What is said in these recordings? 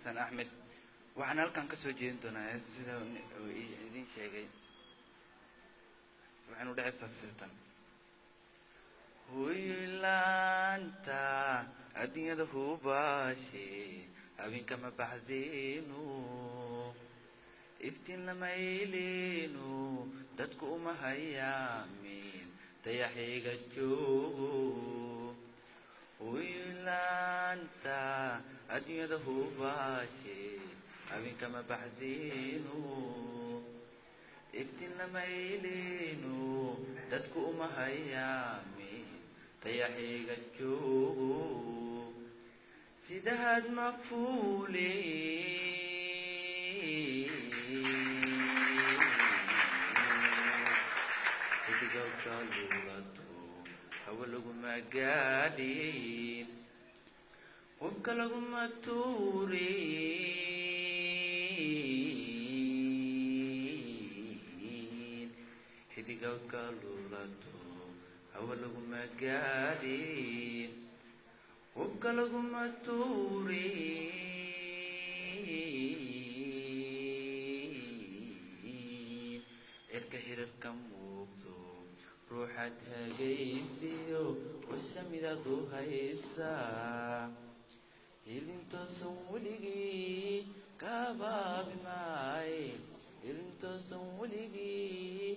حسن أحمد وحنا halkan ka soo jeedin doonaa sida uu idin sheegay waxaan u dhaxaysaa sidan hoylanta adiyada hubashi habinka ma baxdeenu iftiin lama ileenu dadku uma hayaamin dayaxiga joogo hoylanta adiyada hubashi habinka ma baxdeenu iftiin lama ileenu dadku uma hayaamin dayaxiga joogo sidaad maqfuule idigawka luulato hawa laguma gaadhin qofka laguma tuurin idigawka luulato hawa laguma gaadhin qofka laguma tuurin cirka hirarka muuqdo ruuxaad hagaysiyo wasamidaad u haysaa hilintoosan weligii kabaabi maaye hilintoosan weligii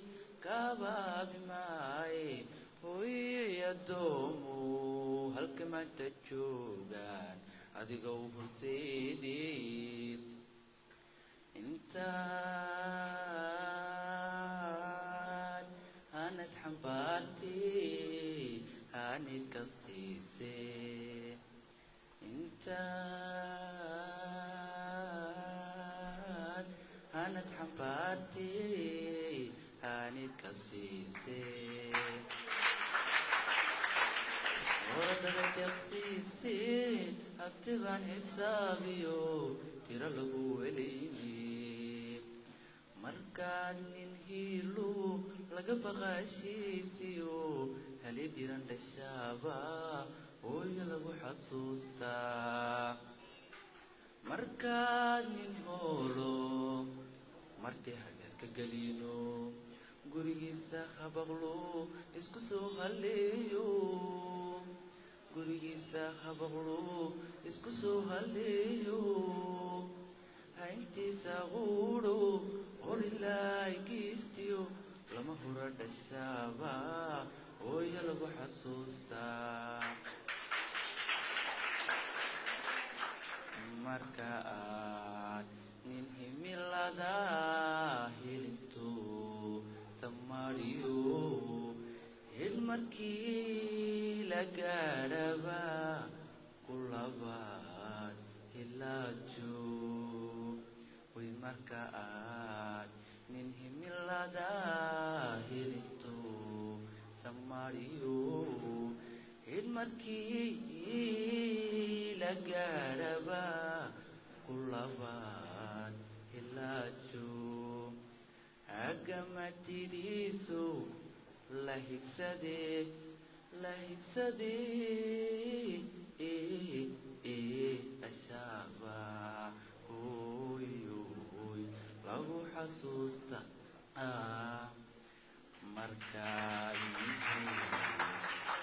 kabaabi maaye hooyey addoomu halka maanta joogaan adiga u horseedid intaad hanad xambaartay hanid ka siisee intaad hanad xambaartay hanid ka siisee oradada jaqsiisee abtibaan xisaabiyo tiro lagu welayni markaad nin hiilu laga baqaashiisiyo hali diran dhashaaba hooyo lagu xasuustaa markaad nin hoolo marti hagarka gelino gurigiisa habaqlo isku soo haleeyo gurigiisa habaqlo isku soo haleeyo hayntiisa quudho horilaay kiistiyo lama hura dhashaaba hooyo lagu xasuustaa marka aad nin himilada hilinto tamariyo hil markii la gaadhaba ku labaad hilaajo way marka aad nin himilada hilinto tamariyo hil markii la gaadhaba ku labaad hilaajo agamatidiisu la higsadee ashaaba hooyoy lagu xasuusta markaad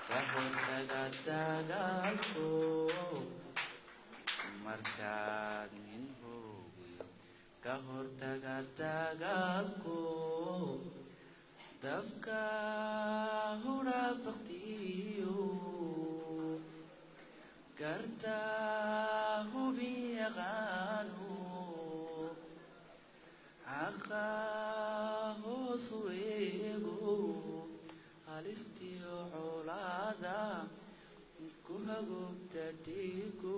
ka hortaga dagaalko markaad nin hoogiyo ka hortaga dagaalko dabka hura baktiyo garta hubi yaqaano xaqa hoos weego halistiyo colaada ku hagoogta dhiigu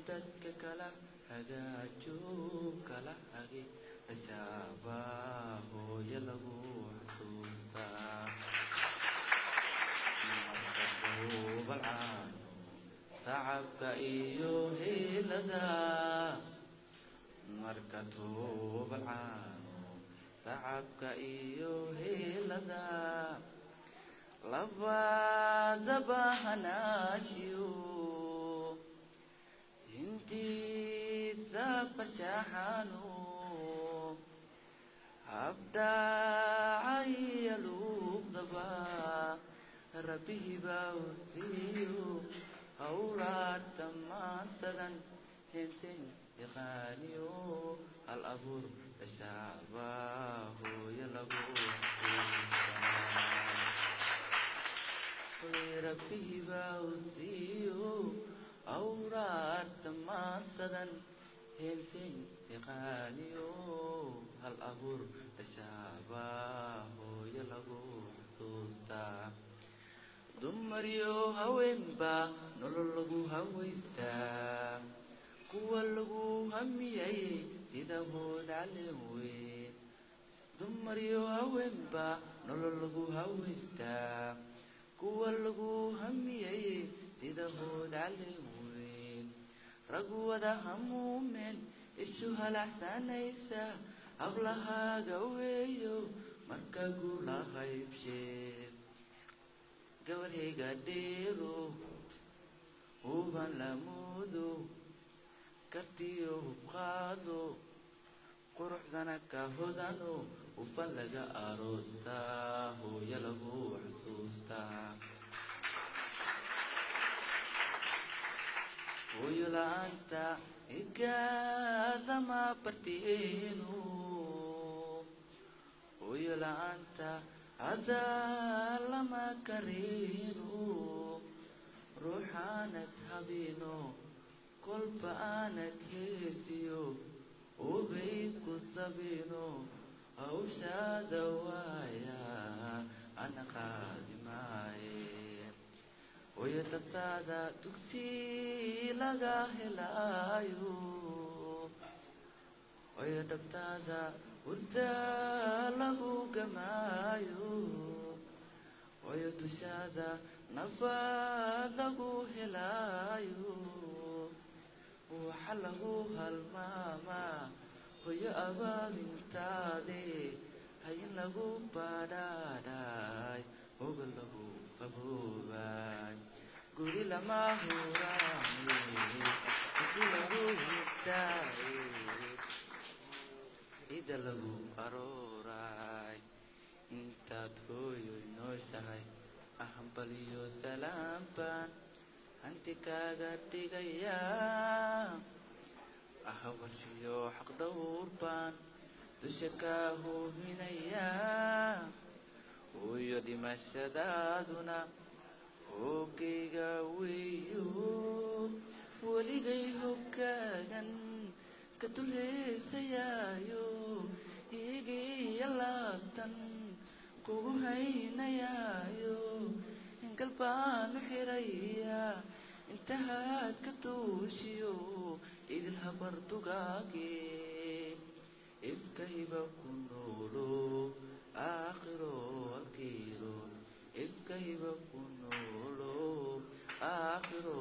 dadka kala hagaajo kala hagi ashaaba hooyo lagu xasuustaa marka tuubalcaano sacabka iyo heelada marka tuubalcaano sacabka iyo heelada labadaba hanaashiyo intiisa farshaxanu abda ayalugdaba rabbihiba usiyo hawlaadta maantadan hensen yaqaaniyo hal abuur tashaaba hooyo lagu rabbihiba usiyo hawlaadta maantadan hensen yaqaaniyo hal abuur tashaaba hooyo lagu xusuustaa dumaryo haweenba nolol lagu hawaystaa kuwa lagu hamiyay sida hoodhaclen weyn dumaryo haweenba nolol lagu hawaystaa kuwa lagu hamiyay sida hoodhaclen weyn rag wada hamuumeen ishu halaxsanaysa hablahaaga weeyo marka gula haybshee gabarhayga dheero huban lamuudo kartiyo hubqaado quruxdana ka hodano ufan laga aroostaa hooyo lagu xusuustaa hooyo la-aanta igaadama barteenu hooyo la-aanta هذا لما كرينو روحانت هبينو كل بانت هيسيو وبيكو سبينو أو شادوايا أنا قادماي ويتفتادا تكسي لغا هلايو ويتفتادا ودا lagu gamaayo wayo dushaada nafaad lagu helaayo waxa lagu halmaamaa hoyo abaamintaade hayin lagu badhaadhaay oga lagu qaboobay guri lama huraane isi lagu hidaaye ida lagu arooray intaad hooyo nooshahay ahambaliyo salaam baan hanti kaaga dhigayaa ahawarshiyo xaq dhowr baan dusha kaa hoominayaa hooyo dhimashadaaduna hoogayga weeyo weligay hogaagan kadulheesayaayo igiya laabtan kugu haynayaayo ingalbaanu xiraya intahaad ka duushiyo idil habar dugaage ifkayba ku noolo aakhiro alkiiro ifkayba ku noolo aakhiro